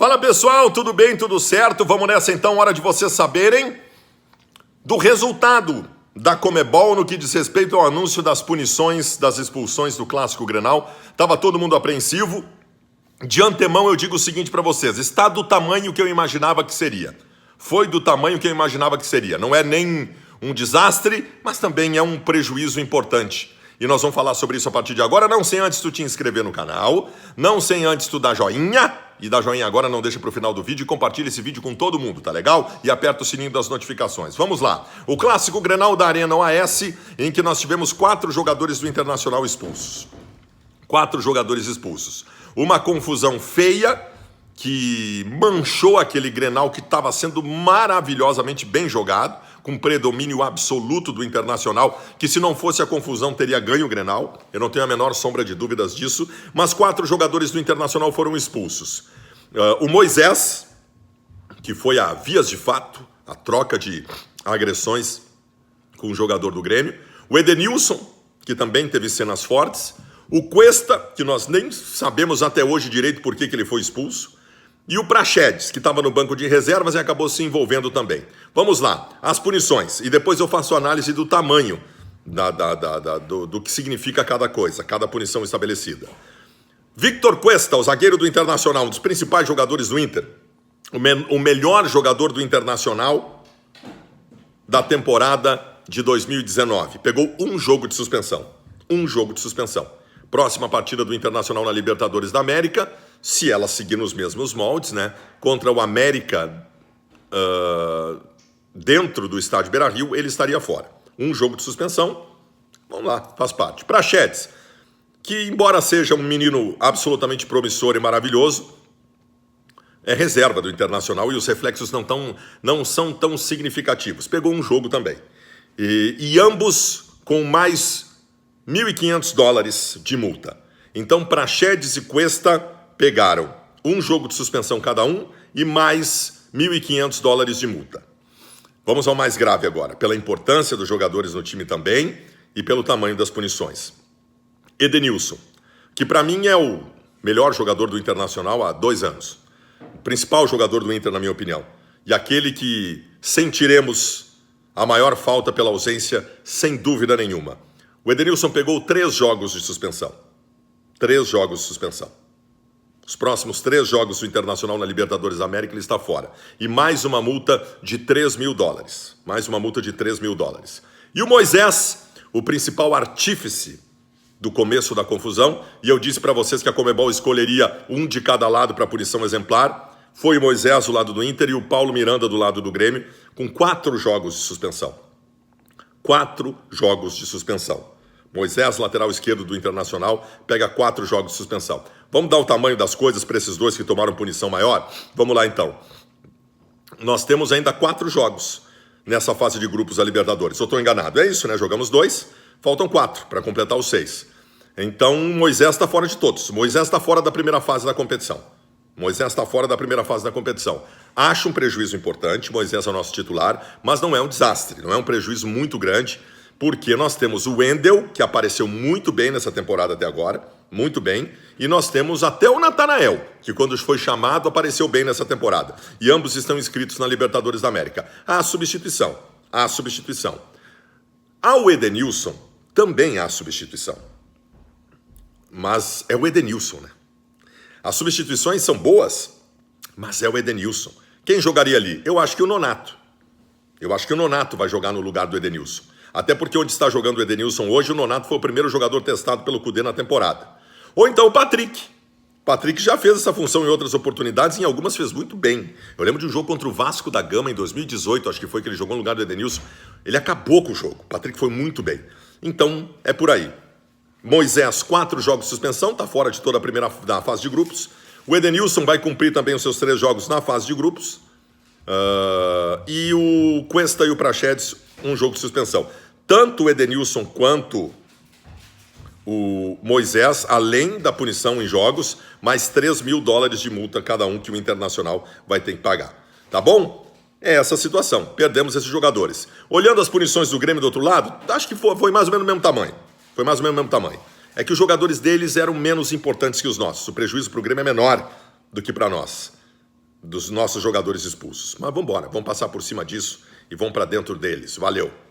Fala pessoal, tudo bem, tudo certo? Vamos nessa então, hora de vocês saberem do resultado da Conmebol no que diz respeito ao anúncio das punições, das expulsões do Clássico Grenal. Tava todo mundo apreensivo. De antemão eu digo o seguinte para vocês, está do tamanho que eu imaginava que seria. Foi do tamanho que eu imaginava que seria. Não é nem um desastre, mas também é um prejuízo importante. E nós vamos falar sobre isso a partir de agora, não sem antes tu te inscrever no canal, não sem antes tu dar joinha, e dá joinha agora, não deixa pro final do vídeo, e compartilha esse vídeo com todo mundo, tá legal? E aperta o sininho das notificações. Vamos lá. O Clássico Grenal da Arena OAS, em que nós tivemos 4 jogadores do Internacional expulsos. 4 jogadores expulsos. Uma confusão feia, que manchou aquele Grenal que estava sendo maravilhosamente bem jogado, com predomínio absoluto do Internacional, que se não fosse a confusão teria ganho o Grenal, eu não tenho a menor sombra de dúvidas disso, mas 4 jogadores do Internacional foram expulsos. O Moisés, que foi a vias de fato, a troca de agressões com o jogador do Grêmio, o Edenilson, que também teve cenas fortes, o Cuesta, que nós nem sabemos até hoje direito por que ele foi expulso, e o Praxedes, que estava no banco de reservas e acabou se envolvendo também. Vamos lá, as punições. E depois eu faço análise do tamanho do que significa cada coisa, cada punição estabelecida. Victor Cuesta, o zagueiro do Internacional, um dos principais jogadores do Inter. O melhor jogador do Internacional da temporada de 2019. Pegou um jogo de suspensão. Um jogo de suspensão. Próxima partida do Internacional na Libertadores da América, se ela seguir nos mesmos moldes, né? Contra o América dentro do estádio Beira-Rio, ele estaria fora. Um jogo de suspensão, vamos lá, faz parte. Praxedes, que embora seja um menino absolutamente promissor e maravilhoso, é reserva do Internacional e os reflexos não são tão significativos. Pegou um jogo também. E ambos com mais $1.500 de multa. Então, Praxedes e Cuesta pegaram um jogo de suspensão cada um e mais $1.500 de multa. Vamos ao mais grave agora, pela importância dos jogadores no time também e pelo tamanho das punições. Edenilson, que para mim é o melhor jogador do Internacional há 2 anos. O principal jogador do Inter, na minha opinião. E aquele que sentiremos a maior falta pela ausência, sem dúvida nenhuma. O Edenilson pegou 3 jogos de suspensão. 3 jogos de suspensão. Os próximos 3 jogos do Internacional na Libertadores da América ele está fora. E mais uma multa de $3.000. Mais uma multa de $3.000. E o Moisés, o principal artífice do começo da confusão, e eu disse para vocês que a Conmebol escolheria um de cada lado para punição exemplar, foi o Moisés do lado do Inter e o Paulo Miranda do lado do Grêmio, com 4 jogos de suspensão. 4 jogos de suspensão. Moisés, lateral esquerdo do Internacional, pega 4 jogos de suspensão. Vamos dar o tamanho das coisas para esses dois que tomaram punição maior? Vamos lá então. Nós temos ainda 4 jogos nessa fase de grupos da Libertadores. Eu estou enganado, é isso, né? Jogamos 2, faltam 4 para completar os 6. Então Moisés está fora de todos. Moisés está fora da primeira fase da competição. Moisés está fora da primeira fase da competição. Acho um prejuízo importante, Moisés é o nosso titular, mas não é um desastre, não é um prejuízo muito grande, porque nós temos o Wendel, que apareceu muito bem nessa temporada até agora, muito bem, e nós temos até o Natanael, que quando foi chamado apareceu bem nessa temporada, e ambos estão inscritos na Libertadores da América. Há substituição. Ao Edenilson também há substituição, mas é o Edenilson, né? As substituições são boas, mas é o Edenilson. Quem jogaria ali? Eu acho que o Nonato. Eu acho que o Nonato vai jogar no lugar do Edenilson. Até porque onde está jogando o Edenilson hoje, o Nonato foi o primeiro jogador testado pelo Cudê na temporada. Ou então o Patrick. O Patrick já fez essa função em outras oportunidades e em algumas fez muito bem. Eu lembro de um jogo contra o Vasco da Gama em 2018, acho que foi que ele jogou no lugar do Edenilson. Ele acabou com o jogo. O Patrick foi muito bem. Então, é por aí. Moisés, 4 jogos de suspensão, está fora de toda a primeira da fase de grupos. O Edenilson vai cumprir também os seus 3 jogos na fase de grupos. E o Cuesta e o Praxedes, um jogo de suspensão. Tanto o Edenilson quanto o Moisés, além da punição em jogos, mais $3.000 de multa cada um que o Internacional vai ter que pagar. Tá bom? É essa a situação. Perdemos esses jogadores. Olhando as punições do Grêmio do outro lado, acho que foi mais ou menos o mesmo tamanho. Foi mais ou menos o mesmo tamanho. É que os jogadores deles eram menos importantes que os nossos. O prejuízo para o Grêmio é menor do que para nós. dos nossos jogadores expulsos. Mas vamos embora, vamos passar por cima disso e vamos para dentro deles. Valeu!